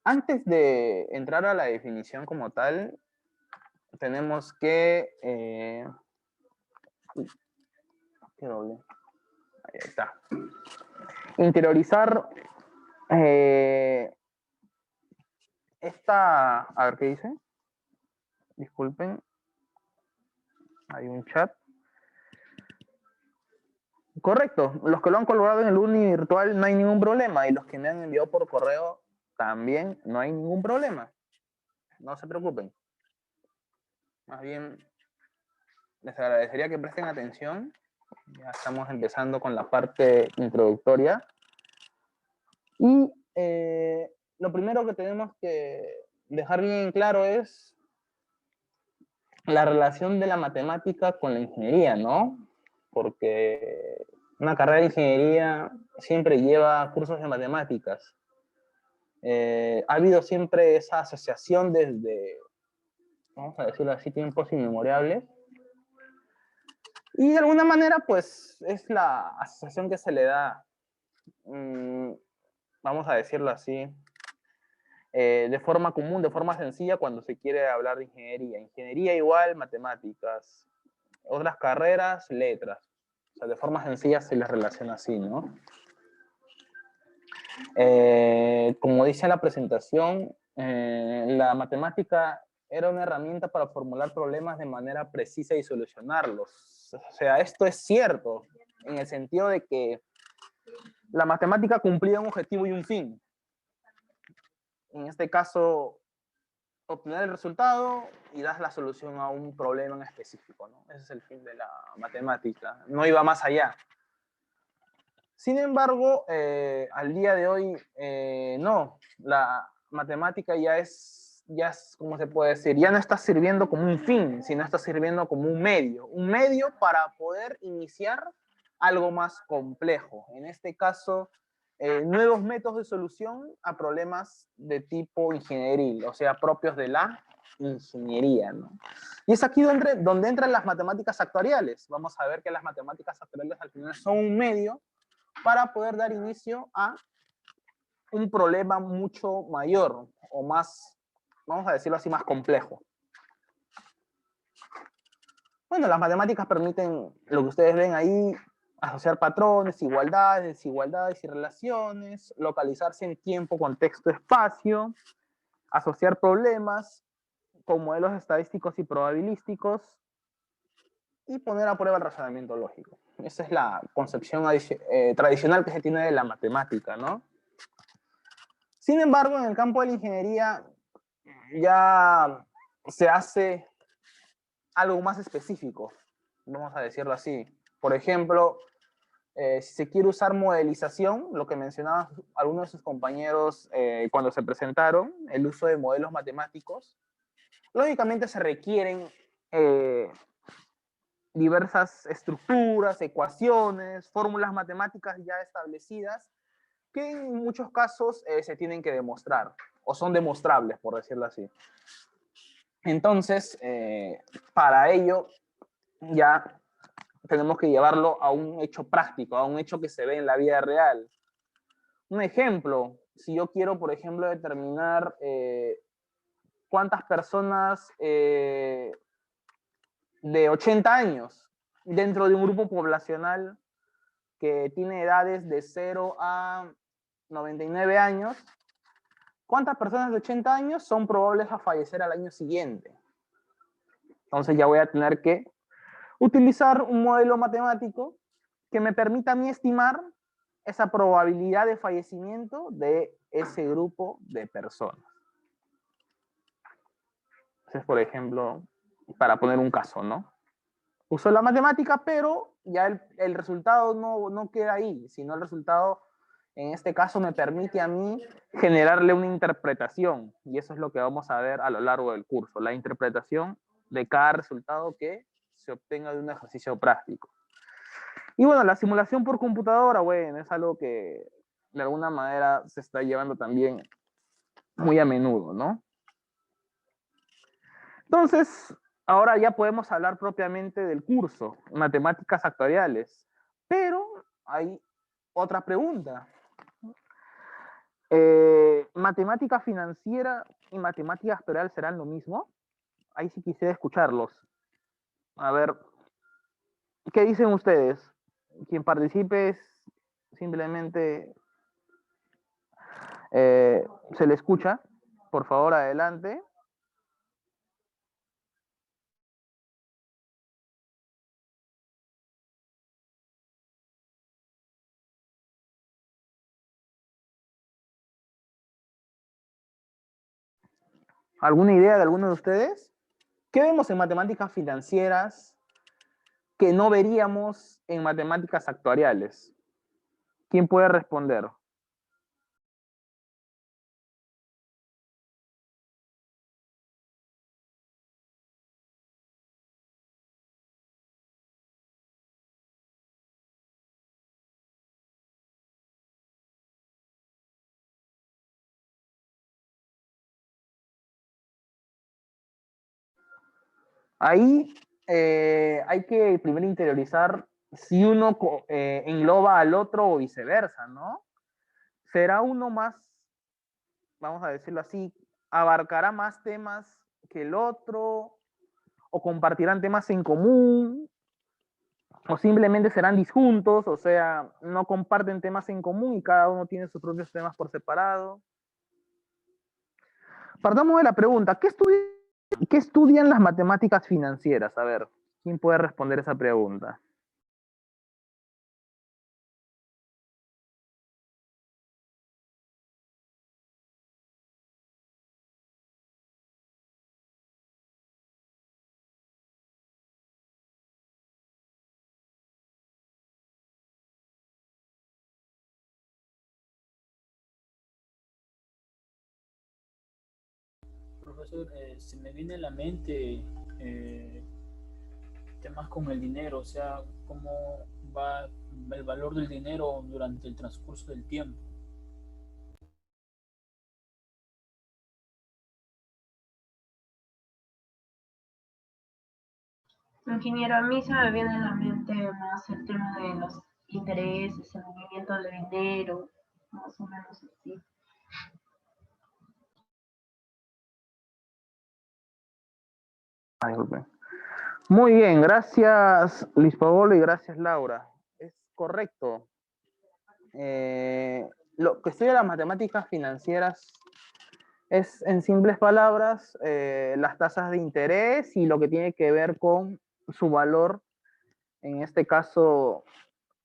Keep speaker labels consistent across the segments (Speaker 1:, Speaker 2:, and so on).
Speaker 1: Antes de entrar a la definición como tal, tenemos que... ¿qué doble? Ahí está. Interiorizar esta... A ver, ¿qué dice? Disculpen. Hay un chat. Correcto. Los que lo han colgado en el Uni virtual no hay ningún problema. Y los que me han enviado por correo también no hay ningún problema. No se preocupen. Más bien, les agradecería que presten atención. Ya estamos empezando con la parte introductoria. Y lo primero que tenemos que dejar bien claro es la relación de la matemática con la ingeniería, ¿no? Porque una carrera de ingeniería siempre lleva cursos de matemáticas. Ha habido siempre esa asociación desde, vamos a decirlo así, tiempos inmemorables. Y de alguna manera, pues, es la asociación que se le da, vamos a decirlo así, de forma común, de forma sencilla, cuando se quiere hablar de ingeniería. Ingeniería igual, matemáticas. Otras carreras, letras. O sea, de forma sencilla se les relaciona así, ¿no? Como dice la presentación, la matemática era una herramienta para formular problemas de manera precisa y solucionarlos. O sea, esto es cierto, en el sentido de que la matemática cumplía un objetivo y un fin. En este caso, obtener el resultado y das la solución a un problema en específico, ¿no? Ese es el fin de la matemática. No iba más allá. Sin embargo, al día de hoy, no. La matemática ya es, ¿cómo se puede decir? Ya no está sirviendo como un fin, sino está sirviendo como un medio. Un medio para poder iniciar algo más complejo. En este caso, nuevos métodos de solución a problemas de tipo ingenieril, o sea, propios de la ingeniería, ¿no? Y es aquí donde entran las matemáticas actuariales. Vamos a ver que las matemáticas actuariales al final son un medio para poder dar inicio a un problema mucho mayor o más, vamos a decirlo así, más complejo. Bueno, las matemáticas permiten lo que ustedes ven ahí, asociar patrones, igualdades, desigualdades y relaciones, localizarse en tiempo, contexto, espacio, asociar problemas con modelos estadísticos y probabilísticos y poner a prueba el razonamiento lógico. Esa es la concepción tradicional que se tiene de la matemática, ¿no? Sin embargo, en el campo de la ingeniería ya se hace algo más específico, vamos a decirlo así. Por ejemplo, si se quiere usar modelización, lo que mencionaban algunos de sus compañeros cuando se presentaron, el uso de modelos matemáticos, lógicamente se requieren diversas estructuras, ecuaciones, fórmulas matemáticas ya establecidas, que en muchos casos se tienen que demostrar, o son demostrables, por decirlo así. Entonces, para ello, ya tenemos que llevarlo a un hecho práctico, a un hecho que se ve en la vida real. Un ejemplo, si yo quiero, por ejemplo, determinar cuántas personas de 80 años dentro de un grupo poblacional que tiene edades de 0 a 99 años, ¿cuántas personas de 80 años son probables a fallecer al año siguiente? Entonces ya voy a tener que utilizar un modelo matemático que me permita a mí estimar esa probabilidad de fallecimiento de ese grupo de personas. Entonces, por ejemplo, para poner un caso, ¿no? Uso la matemática, pero ya el resultado no queda ahí, sino el resultado, en este caso, me permite a mí generarle una interpretación, y eso es lo que vamos a ver a lo largo del curso, la interpretación de cada resultado que se obtenga de un ejercicio práctico. Y bueno, la simulación por computadora, bueno, es algo que de alguna manera se está llevando también muy a menudo, ¿no? Entonces, ahora ya podemos hablar propiamente del curso, matemáticas actuariales. Pero hay otra pregunta. matemática financiera y matemática actuarial serán lo mismo. Ahí sí quisiera escucharlos. A ver, ¿qué dicen ustedes? Quien participe simplemente se le escucha. Por favor, adelante. ¿Alguna idea de alguno de ustedes? ¿Qué vemos en matemáticas financieras que no veríamos en matemáticas actuariales? ¿Quién puede responder? Ahí hay que primero interiorizar si uno engloba al otro o viceversa, ¿no? ¿Será uno más, vamos a decirlo así, abarcará más temas que el otro? ¿O compartirán temas en común? ¿O simplemente serán disjuntos? O sea, no comparten temas en común y cada uno tiene sus propios temas por separado. Partamos de la pregunta, ¿qué estudian las matemáticas financieras? A ver, ¿quién puede responder esa pregunta?
Speaker 2: Profesor, se me viene a la mente temas con el dinero, o sea, cómo va el valor del dinero durante el transcurso del tiempo.
Speaker 3: Ingeniero, a mí se me viene a la mente más el tema de los intereses, el movimiento del dinero, más o menos así.
Speaker 1: Ay, disculpen. Muy bien, gracias Luis Paolo y gracias Laura. Es correcto. Lo que estudia las matemáticas financieras es, en simples palabras, las tasas de interés y lo que tiene que ver con su valor, en este caso,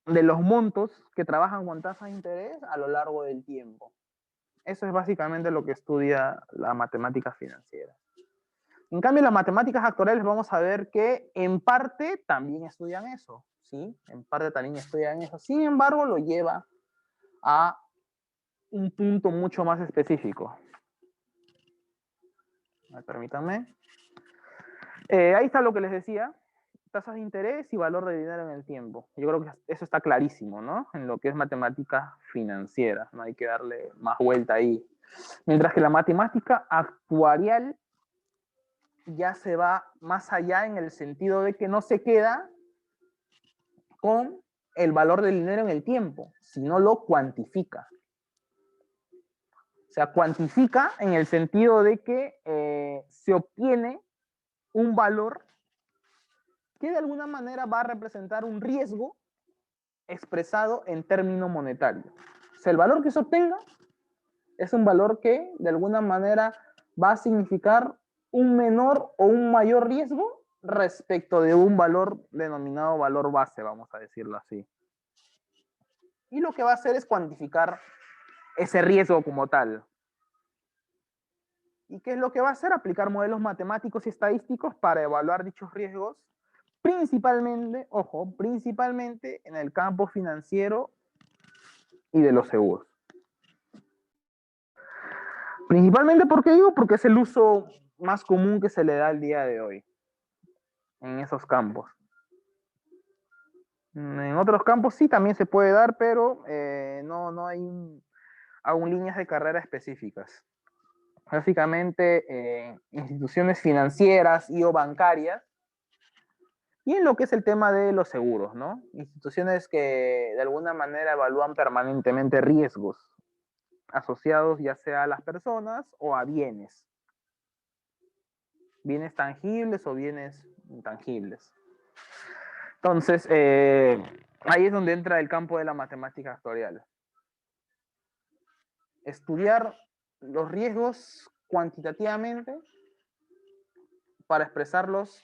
Speaker 1: de los montos que trabajan con tasas de interés a lo largo del tiempo. Eso es básicamente lo que estudia la matemática financiera. En cambio, las matemáticas actuariales vamos a ver que en parte también estudian eso, ¿sí? En parte también estudian eso. Sin embargo, lo lleva a un punto mucho más específico. Permítanme. Ahí está lo que les decía, tasas de interés y valor de dinero en el tiempo. Yo creo que eso está clarísimo, ¿no? En lo que es matemática financiera, no hay que darle más vuelta ahí. Mientras que la matemática actuarial ya se va más allá en el sentido de que no se queda con el valor del dinero en el tiempo, sino lo cuantifica. O sea, cuantifica en el sentido de que se obtiene un valor que de alguna manera va a representar un riesgo expresado en término monetario. O sea, el valor que se obtenga es un valor que de alguna manera va a significar un menor o un mayor riesgo respecto de un valor denominado valor base, vamos a decirlo así. Y lo que va a hacer es cuantificar ese riesgo como tal. ¿Y qué es lo que va a hacer? Aplicar modelos matemáticos y estadísticos para evaluar dichos riesgos, principalmente, ojo, principalmente en el campo financiero y de los seguros. Principalmente, ¿por qué digo? Porque es el uso más común que se le da al día de hoy en esos campos. En otros campos sí también se puede dar, pero no hay aún líneas de carrera específicas. Básicamente, instituciones financieras y o bancarias, y en lo que es el tema de los seguros, ¿no? Instituciones que de alguna manera evalúan permanentemente riesgos. asociados ya sea a las personas o a bienes. Bienes tangibles o bienes intangibles. Entonces, ahí es donde entra el campo de la matemática actuarial. Estudiar los riesgos cuantitativamente para expresarlos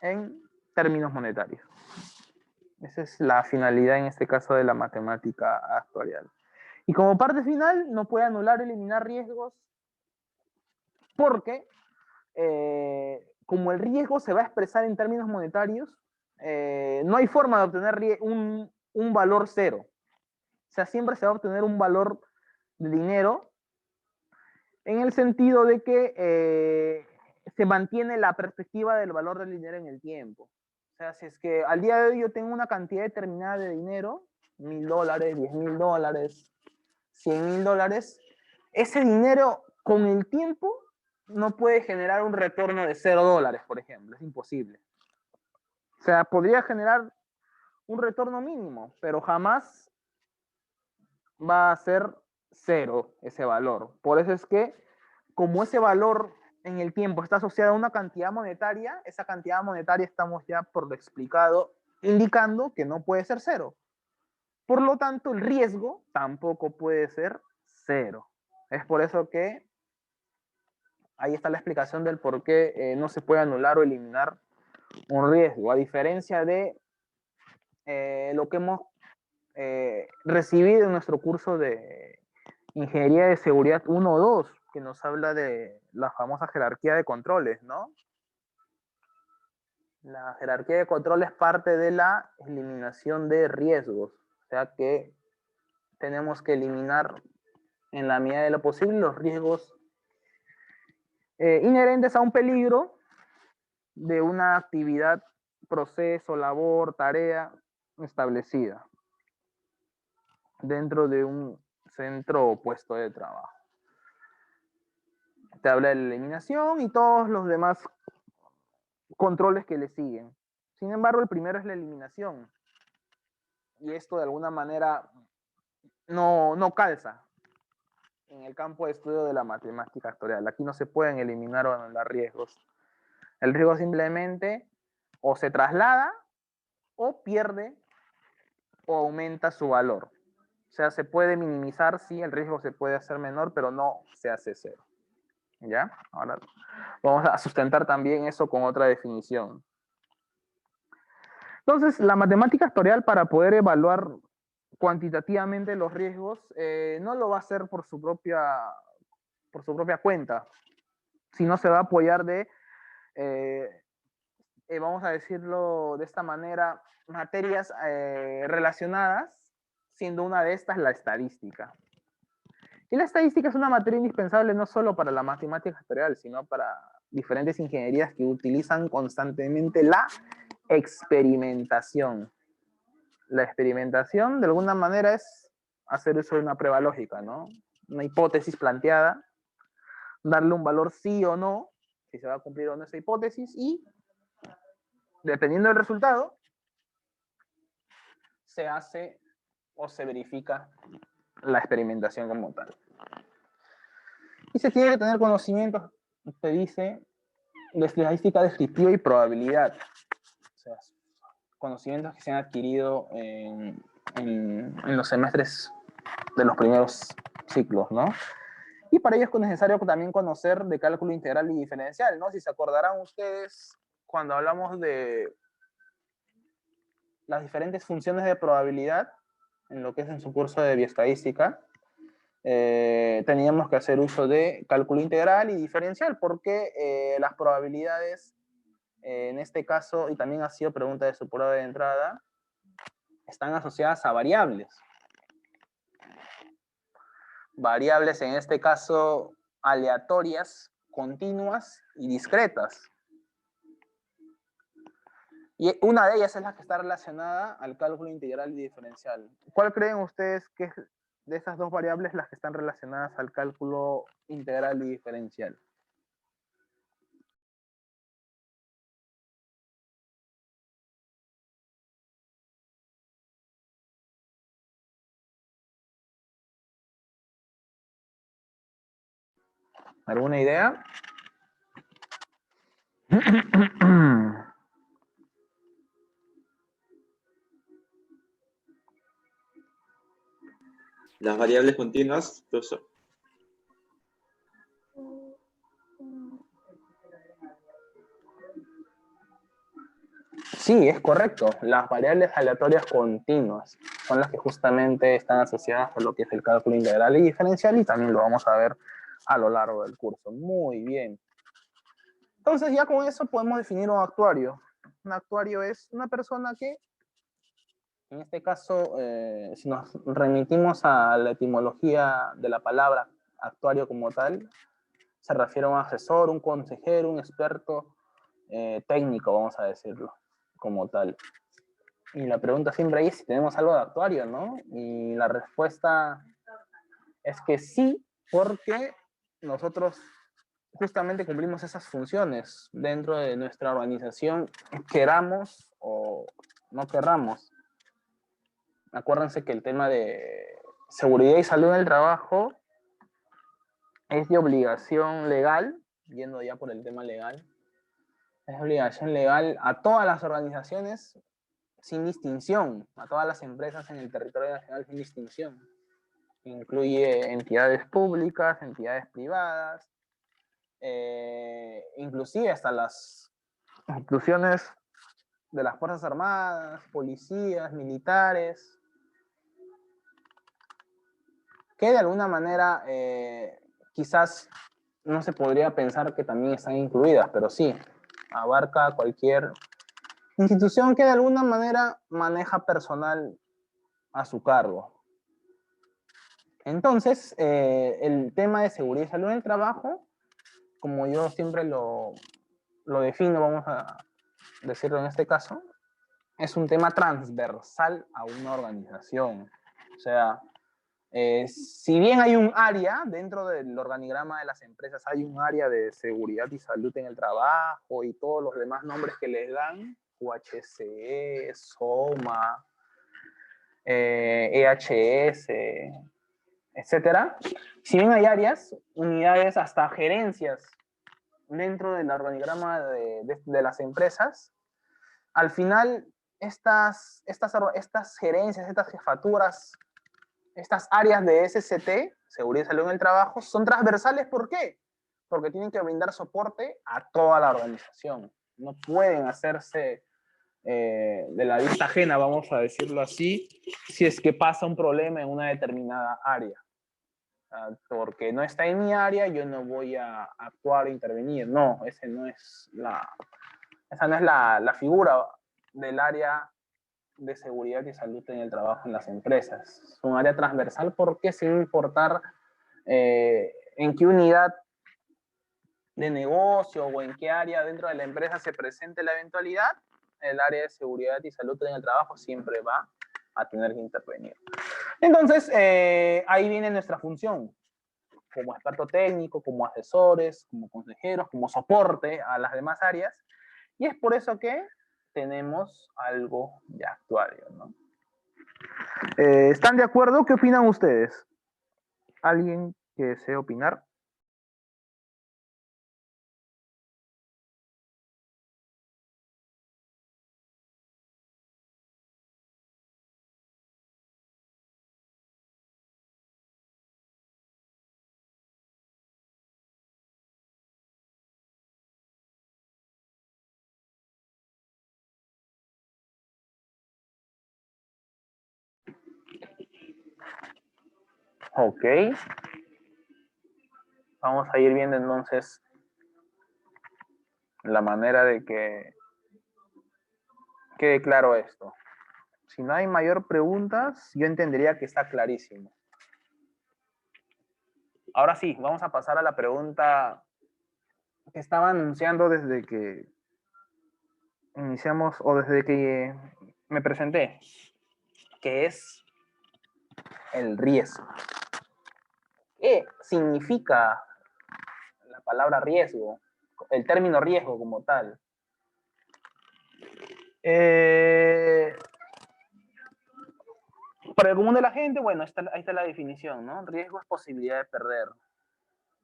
Speaker 1: en términos monetarios. Esa es la finalidad en este caso de la matemática actuarial. Y como parte final, no puede anular o eliminar riesgos porque como el riesgo se va a expresar en términos monetarios, no hay forma de obtener un valor cero. O sea, siempre se va a obtener un valor de dinero en el sentido de que se mantiene la perspectiva del valor del dinero en el tiempo. O sea, si es que al día de hoy yo tengo una cantidad determinada de dinero, $1.000, $10.000, $100.000, ese dinero con el tiempo no puede generar un retorno de $0, por ejemplo, es imposible. O sea, podría generar un retorno mínimo, pero jamás va a ser cero ese valor. Por eso es que, como ese valor en el tiempo está asociado a una cantidad monetaria, esa cantidad monetaria estamos ya por lo explicado, indicando que no puede ser cero. Por lo tanto, el riesgo tampoco puede ser cero. Es por eso que ahí está la explicación del por qué no se puede anular o eliminar un riesgo, a diferencia de lo que hemos recibido en nuestro curso de Ingeniería de Seguridad 1 o 2, que nos habla de la famosa jerarquía de controles, ¿no? La jerarquía de controles parte de la eliminación de riesgos, o sea que tenemos que eliminar en la medida de lo posible los riesgos inherentes a un peligro de una actividad, proceso, labor, tarea establecida dentro de un centro o puesto de trabajo. Te habla de la eliminación y todos los demás controles que le siguen. Sin embargo, el primero es la eliminación. Y esto de alguna manera no calza en el campo de estudio de la matemática actuarial. Aquí no se pueden eliminar o anular riesgos. El riesgo simplemente o se traslada o pierde o aumenta su valor. O sea, se puede minimizar, sí, el riesgo se puede hacer menor, pero no se hace cero. ¿Ya? Ahora vamos a sustentar también eso con otra definición. Entonces, la matemática actuarial, para poder evaluar cuantitativamente los riesgos, no lo va a hacer por su propia cuenta, sino se va a apoyar de, vamos a decirlo de esta manera, materias relacionadas, siendo una de estas la estadística. Y la estadística es una materia indispensable no solo para la matemática actuarial, sino para diferentes ingenierías que utilizan constantemente la experimentación. La experimentación, de alguna manera, es hacer uso de una prueba lógica, ¿no? Una hipótesis planteada, darle un valor sí o no, si se va a cumplir o no esa hipótesis, y dependiendo del resultado, se hace o se verifica la experimentación como tal. Y se tiene que tener conocimientos, te dice, de estadística descriptiva y probabilidad. O sea, conocimientos que se han adquirido en los semestres de los primeros ciclos, ¿no? Y para ello es necesario también conocer de cálculo integral y diferencial, ¿no? Si se acordarán ustedes, cuando hablamos de las diferentes funciones de probabilidad, en lo que es en su curso de bioestadística, teníamos que hacer uso de cálculo integral y diferencial, porque las probabilidades, en este caso, y también ha sido pregunta de su prueba de entrada, están asociadas a variables. Variables, en este caso, aleatorias, continuas y discretas. Y una de ellas es la que está relacionada al cálculo integral y diferencial. ¿Cuál creen ustedes que es de esas dos variables las que están relacionadas al cálculo integral y diferencial? ¿Alguna idea?
Speaker 4: Las variables continuas, profesor.
Speaker 1: Sí, es correcto. Las variables aleatorias continuas son las que justamente están asociadas a lo que es el cálculo integral y diferencial, y también lo vamos a ver a lo largo del curso. Muy bien. Entonces ya con eso podemos definir un actuario. Un actuario es una persona que, en este caso, si nos remitimos a la etimología de la palabra actuario como tal, se refiere a un asesor, un consejero, un experto técnico, vamos a decirlo, como tal. Y la pregunta siempre es si tenemos algo de actuario, ¿no? Y la respuesta es que sí, porque nosotros justamente cumplimos esas funciones dentro de nuestra organización, queramos o no querramos. Acuérdense que el tema de seguridad y salud en el trabajo es de obligación legal, yendo ya por el tema legal, es obligación legal a todas las organizaciones sin distinción, a todas las empresas en el territorio nacional sin distinción. Incluye entidades públicas, entidades privadas, inclusive hasta las instituciones de las Fuerzas Armadas, policías, militares, que de alguna manera quizás no se podría pensar que también están incluidas, pero sí, abarca cualquier institución que de alguna manera maneja personal a su cargo. Entonces, el tema de seguridad y salud en el trabajo, como yo siempre lo defino, vamos a decirlo en este caso, es un tema transversal a una organización. O sea, si bien hay un área dentro del organigrama de las empresas, hay un área de seguridad y salud en el trabajo y todos los demás nombres que les dan, UHCE, SOMA, EHS, etcétera. Si bien hay áreas, unidades, hasta gerencias dentro del organigrama de las empresas, al final estas gerencias, estas jefaturas, estas áreas de SCT, Seguridad y Salud en el Trabajo, son transversales. ¿Por qué? Porque tienen que brindar soporte a toda la organización. No pueden hacerse de la vista ajena, vamos a decirlo así, si es que pasa un problema en una determinada área. Porque no está en mi área, yo no voy a actuar e intervenir. No, esa no es la figura del área de seguridad y salud en el trabajo en las empresas. Es un área transversal porque sin importar en qué unidad de negocio o en qué área dentro de la empresa se presente la eventualidad, el área de seguridad y salud en el trabajo siempre va a tener que intervenir. Entonces, ahí viene nuestra función como experto técnico, como asesores, como consejeros, como soporte a las demás áreas, y es por eso que tenemos algo de actuario, ¿no? ¿Están de acuerdo? ¿Qué opinan ustedes? ¿Alguien que desee opinar? Ok. Vamos a ir viendo entonces la manera de que quede claro esto. Si no hay mayor preguntas, yo entendería que está clarísimo. Ahora sí, vamos a pasar a la pregunta que estaba anunciando desde que iniciamos o desde que me presenté, que es el riesgo. ¿Qué significa la palabra riesgo? El término riesgo como tal. Para el común de la gente, bueno, ahí está la definición, ¿no? Riesgo es posibilidad de perder.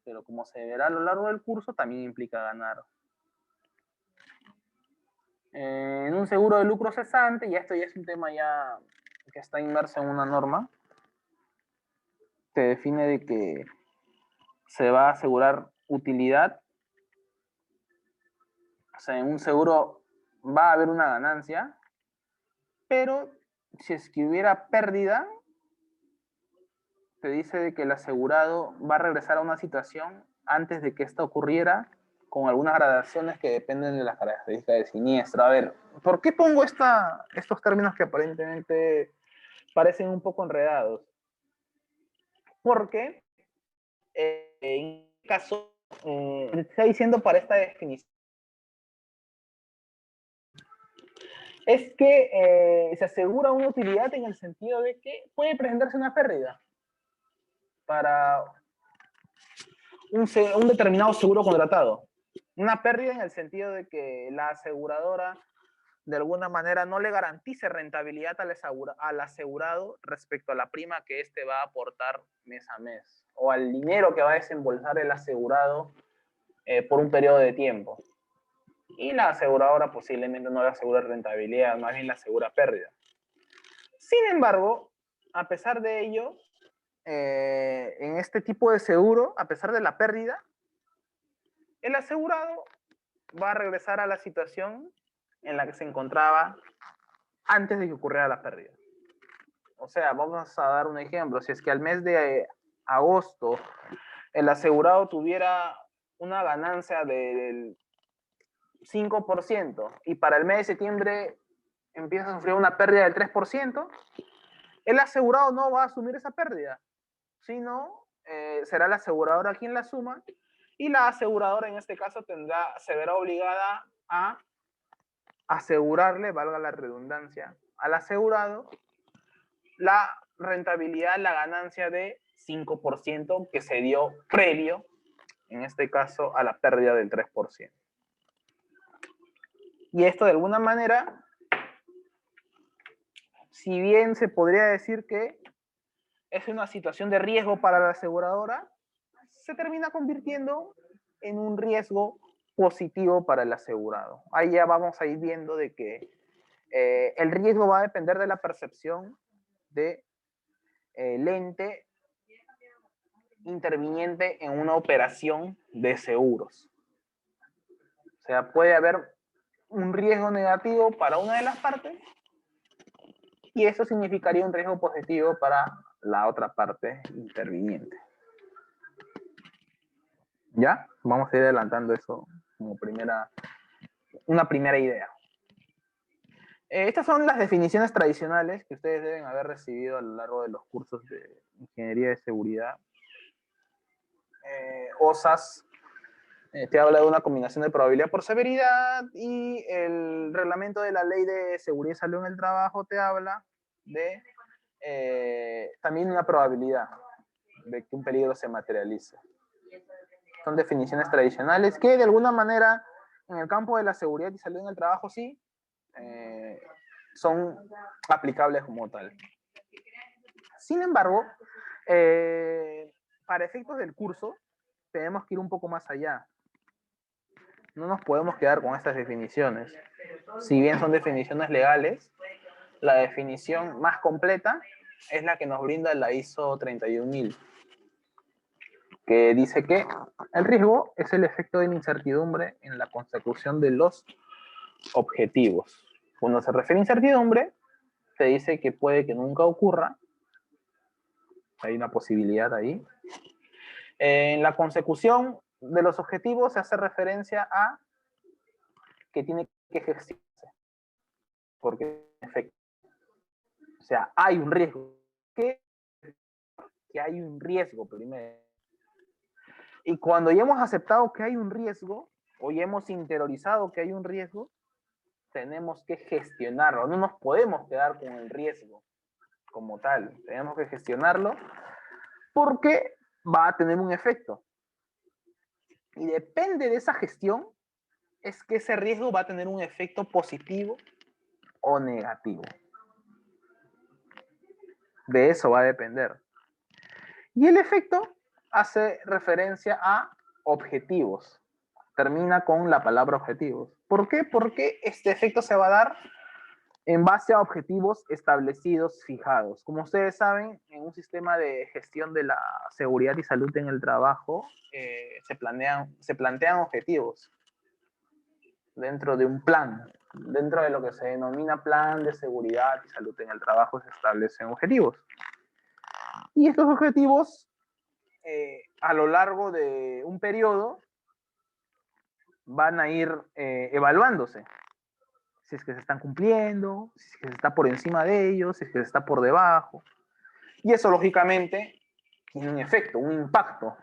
Speaker 1: pero como se verá a lo largo del curso, también implica ganar. En un seguro de lucro cesante, y esto ya es un tema ya que está inmerso en una norma, se define de que se va a asegurar utilidad. O sea, en un seguro va a haber una ganancia, pero si es que hubiera pérdida, te dice de que el asegurado va a regresar a una situación antes de que esta ocurriera, con algunas gradaciones que dependen de las características del siniestro. A ver, ¿por qué pongo estos términos que aparentemente parecen un poco enredados? Porque en este caso, está diciendo para esta definición, es que se asegura una utilidad en el sentido de que puede presentarse una pérdida para un determinado seguro contratado. Una pérdida en el sentido de que la aseguradora de alguna manera no le garantice rentabilidad al asegurado respecto a la prima que éste va a aportar mes a mes o al dinero que va a desembolsar el asegurado por un periodo de tiempo. Y la aseguradora posiblemente no le asegura rentabilidad, más bien le asegura pérdida. Sin embargo, a pesar de ello, en este tipo de seguro, a pesar de la pérdida, el asegurado va a regresar a la situación en la que se encontraba antes de que ocurriera la pérdida. O sea, vamos a dar un ejemplo. Si es que al mes de agosto el asegurado tuviera una ganancia del 5% y para el mes de septiembre empieza a sufrir una pérdida del 3%, el asegurado no va a asumir esa pérdida, sino será la aseguradora quien la asuma, y la aseguradora en este caso se verá obligada a asegurarle, valga la redundancia, al asegurado la rentabilidad, la ganancia de 5% que se dio previo, en este caso, a la pérdida del 3%. Y esto de alguna manera, si bien se podría decir que es una situación de riesgo para la aseguradora, se termina convirtiendo en un riesgo positivo para el asegurado. Ahí ya vamos a ir viendo de que el riesgo va a depender de la percepción del ente interviniente en una operación de seguros. O sea, puede haber un riesgo negativo para una de las partes y eso significaría un riesgo positivo para la otra parte interviniente. ¿Ya? Vamos a ir adelantando eso como una primera idea. Estas son las definiciones tradicionales que ustedes deben haber recibido a lo largo de los cursos de Ingeniería de Seguridad. OSAS te habla de una combinación de probabilidad por severidad y el reglamento de la Ley de Seguridad y Salud en el Trabajo te habla de también una probabilidad de que un peligro se materialice. Son definiciones tradicionales que de alguna manera en el campo de la seguridad y salud en el trabajo sí son aplicables como tal. Sin embargo, para efectos del curso tenemos que ir un poco más allá. No nos podemos quedar con estas definiciones. Si bien son definiciones legales, la definición más completa es la que nos brinda la ISO 31000, que dice que el riesgo es el efecto de la incertidumbre en la consecución de los objetivos. Cuando se refiere a incertidumbre, te dice que puede que nunca ocurra. Hay una posibilidad ahí. En la consecución de los objetivos se hace referencia a que tiene que gestionarse. Porque, en efecto, o sea, hay un riesgo. Que hay un riesgo primero. Y cuando ya hemos aceptado que hay un riesgo, o ya hemos interiorizado que hay un riesgo, tenemos que gestionarlo. No nos podemos quedar con el riesgo como tal. Tenemos que gestionarlo porque va a tener un efecto. Y depende de esa gestión, es que ese riesgo va a tener un efecto positivo o negativo. De eso va a depender. Y el efecto hace referencia a objetivos. Termina con la palabra objetivos. ¿Por qué? Porque este efecto se va a dar en base a objetivos establecidos, fijados. Como ustedes saben, en un sistema de gestión de la seguridad y salud en el trabajo, se plantean objetivos dentro de un plan. Dentro de lo que se denomina plan de seguridad y salud en el trabajo se establecen objetivos. Y estos objetivos, a lo largo de un periodo, van a ir evaluándose. Si es que se están cumpliendo, si es que se está por encima de ellos, si es que se está por debajo. Y eso, lógicamente, tiene un efecto, un impacto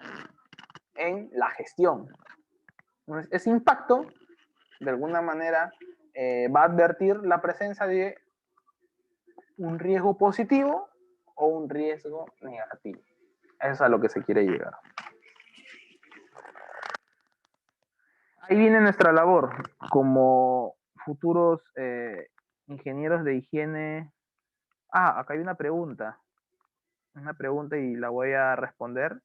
Speaker 1: en la gestión. Entonces, ese impacto, de alguna manera, va a advertir la presencia de un riesgo positivo o un riesgo negativo. Eso es a lo que se quiere llegar. Ahí viene nuestra labor como futuros ingenieros de higiene. Acá hay una pregunta y la voy a responder.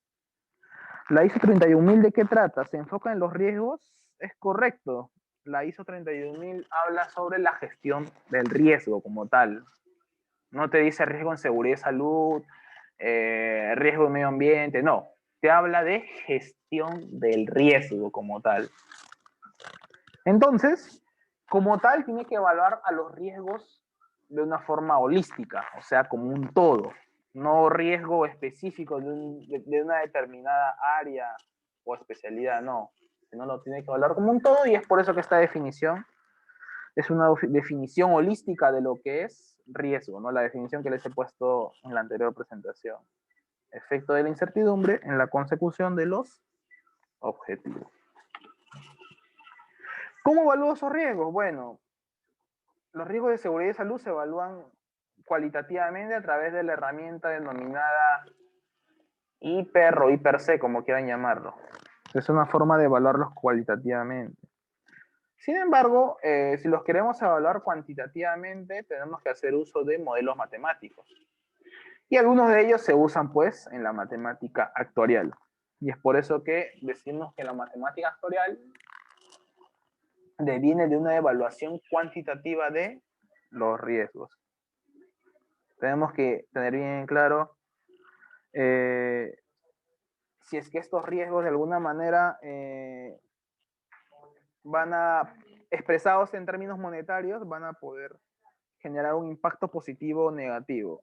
Speaker 1: La ISO 31000, ¿de qué trata? ¿Se enfoca en los riesgos? Es correcto. La ISO 31000 habla sobre la gestión del riesgo como tal. No te dice riesgo en seguridad y salud, riesgo de medio ambiente, no. Te habla de gestión del riesgo como tal. Entonces, como tal, tiene que evaluar a los riesgos de una forma holística, o sea, como un todo. No riesgo específico de una determinada área o especialidad, no. Sino lo tiene que evaluar como un todo y es por eso que esta definición es una definición holística de lo que es riesgo, ¿no? La definición que les he puesto en la anterior presentación. Efecto de la incertidumbre en la consecución de los objetivos. ¿Cómo evalúo esos riesgos? Bueno, los riesgos de seguridad y salud se evalúan cualitativamente a través de la herramienta denominada hiper o hiper-C, como quieran llamarlo. Es una forma de evaluarlos cualitativamente. Sin embargo, si los queremos evaluar cuantitativamente, tenemos que hacer uso de modelos matemáticos. Y algunos de ellos se usan, pues, en la matemática actuarial. Y es por eso que decimos que la matemática actuarial deviene de una evaluación cuantitativa de los riesgos. Tenemos que tener bien claro si es que estos riesgos de alguna manera van a, expresados en términos monetarios, van a poder generar un impacto positivo o negativo.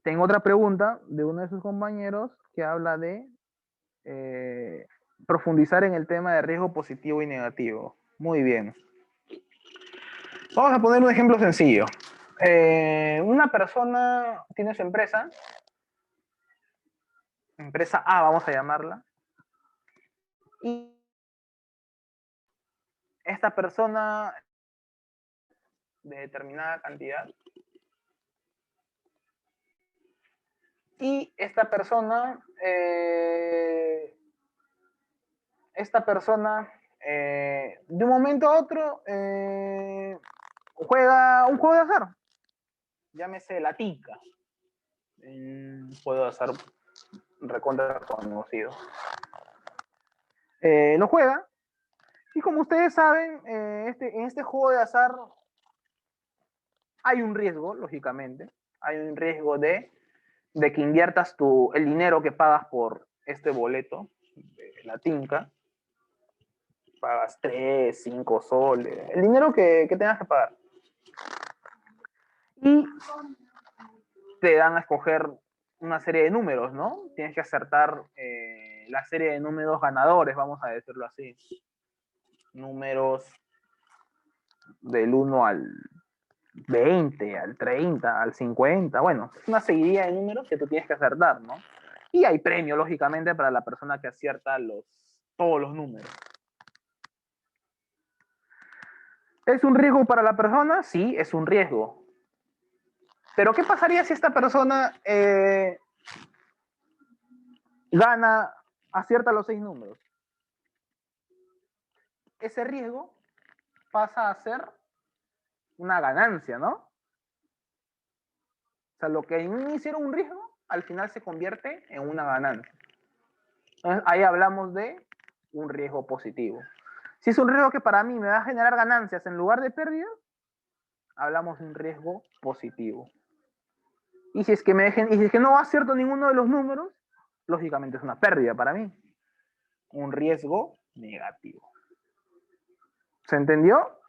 Speaker 1: Tengo otra pregunta de uno de sus compañeros que habla de profundizar en el tema de riesgo positivo y negativo. Muy bien. Vamos a poner un ejemplo sencillo. Una persona tiene su empresa A vamos a llamarla, y esta persona de determinada cantidad, y esta persona de un momento a otro juega un juego de azar, llámese la tinca, un juego de azar recontra conocido. Lo juega, y como ustedes saben, en este juego de azar hay un riesgo, lógicamente, hay un riesgo de que inviertas el dinero que pagas por este boleto de la tinca, pagas 3, 5 soles, el dinero que tengas que pagar. Y te dan a escoger una serie de números, ¿no? Tienes que acertar la serie de números ganadores, vamos a decirlo así. Números del 1 al 20, al 30, al 50, bueno, es una seguidilla de números que tú tienes que acertar, ¿no? Y hay premio, lógicamente, para la persona que acierta todos los números. ¿Es un riesgo para la persona? Sí, es un riesgo. Pero ¿qué pasaría si esta persona acierta los 6 números? Ese riesgo pasa a ser una ganancia, ¿no? O sea, lo que en un inicio era un riesgo, al final se convierte en una ganancia. Entonces, ahí hablamos de un riesgo positivo. Si es un riesgo que para mí me va a generar ganancias en lugar de pérdidas, hablamos de un riesgo positivo. Y si es que y si es que no acierto ninguno de los números, lógicamente es una pérdida para mí. Un riesgo negativo. ¿Se entendió?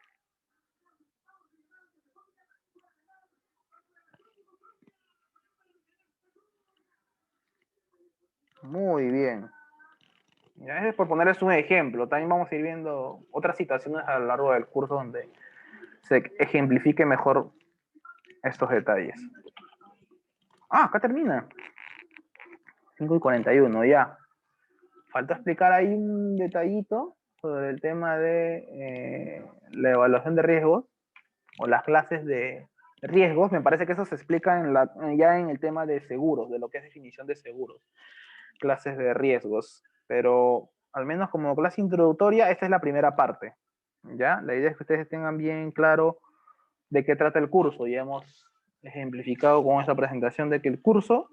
Speaker 1: Muy bien. Ya, es por ponerles un ejemplo. También vamos a ir viendo otras situaciones a lo largo del curso donde se ejemplifique mejor estos detalles. Ah, acá termina. 5:41, ya. Falta explicar ahí un detallito sobre el tema de la evaluación de riesgos o las clases de riesgos. Me parece que eso se explica ya en el tema de seguros, de lo que es definición de seguros, clases de riesgos. Pero al menos como clase introductoria, esta es la primera parte. ¿Ya? La idea es que ustedes tengan bien claro de qué trata el curso. Ya hemos ejemplificado con esta presentación de que el curso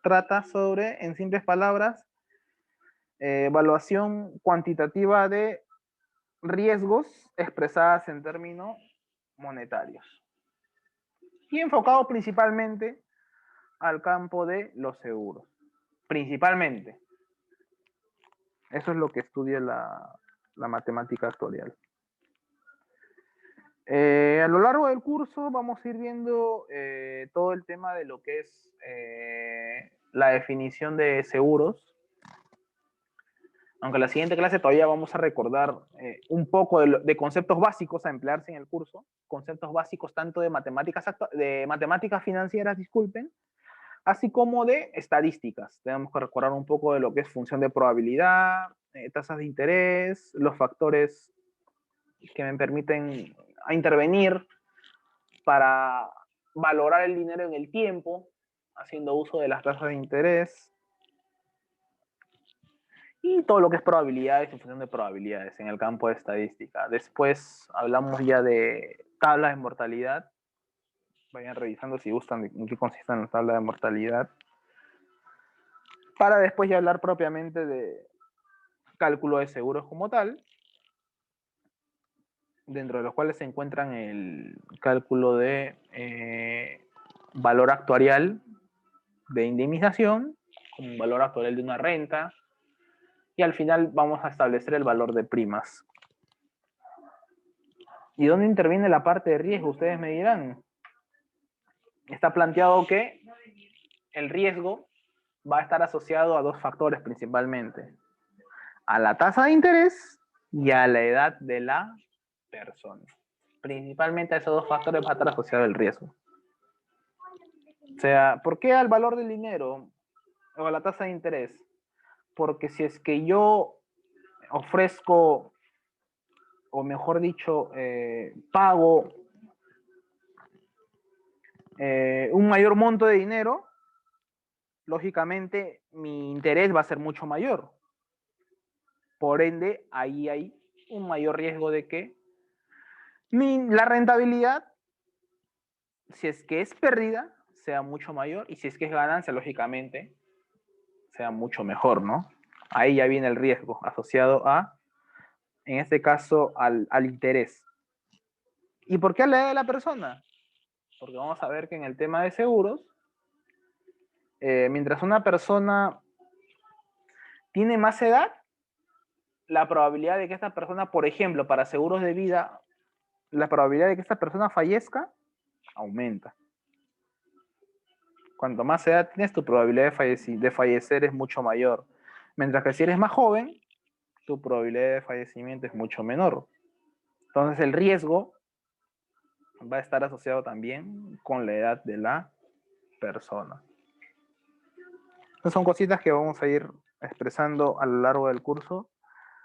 Speaker 1: trata sobre, en simples palabras, evaluación cuantitativa de riesgos expresadas en términos monetarios y enfocado principalmente al campo de los seguros. Principalmente. Eso es lo que estudia la matemática actuarial. A lo largo del curso vamos a ir viendo todo el tema de lo que es la definición de seguros. Aunque en la siguiente clase todavía vamos a recordar un poco de conceptos básicos a emplearse en el curso, conceptos básicos tanto de matemáticas financieras, disculpen, así como de estadísticas. Tenemos que recordar un poco de lo que es función de probabilidad, tasas de interés, los factores que me permiten intervenir para valorar el dinero en el tiempo, haciendo uso de las tasas de interés, y todo lo que es probabilidades y función de probabilidades en el campo de estadística. Después hablamos ya de tablas de mortalidad. Vayan revisando si gustan en qué consiste la tabla de mortalidad. Para después ya hablar propiamente de cálculo de seguros como tal, dentro de los cuales se encuentran el cálculo de valor actuarial de indemnización, como un valor actuarial de una renta, y al final vamos a establecer el valor de primas. ¿Y dónde interviene la parte de riesgo? Ustedes me dirán. Está planteado que el riesgo va a estar asociado a dos factores principalmente: a la tasa de interés y a la edad de la persona. Principalmente a esos dos factores va a estar asociado el riesgo. O sea, ¿por qué al valor del dinero o a la tasa de interés? Porque si es que yo ofrezco, o mejor dicho, pago un mayor monto de dinero, lógicamente mi interés va a ser mucho mayor. Por ende, ahí hay un mayor riesgo de que la rentabilidad, si es que es pérdida, sea mucho mayor, y si es que es ganancia, lógicamente, sea mucho mejor, ¿no? Ahí ya viene el riesgo asociado a, en este caso, al interés. ¿Y por qué a la edad de la persona? Porque vamos a ver que en el tema de seguros, mientras una persona tiene más edad, la probabilidad de que esta persona, por ejemplo, para seguros de vida, la probabilidad de que esta persona fallezca aumenta. Cuanto más edad tienes, tu probabilidad de fallecer es mucho mayor. Mientras que si eres más joven, tu probabilidad de fallecimiento es mucho menor. Entonces el riesgo va a estar asociado también con la edad de la persona. Entonces son cositas que vamos a ir expresando a lo largo del curso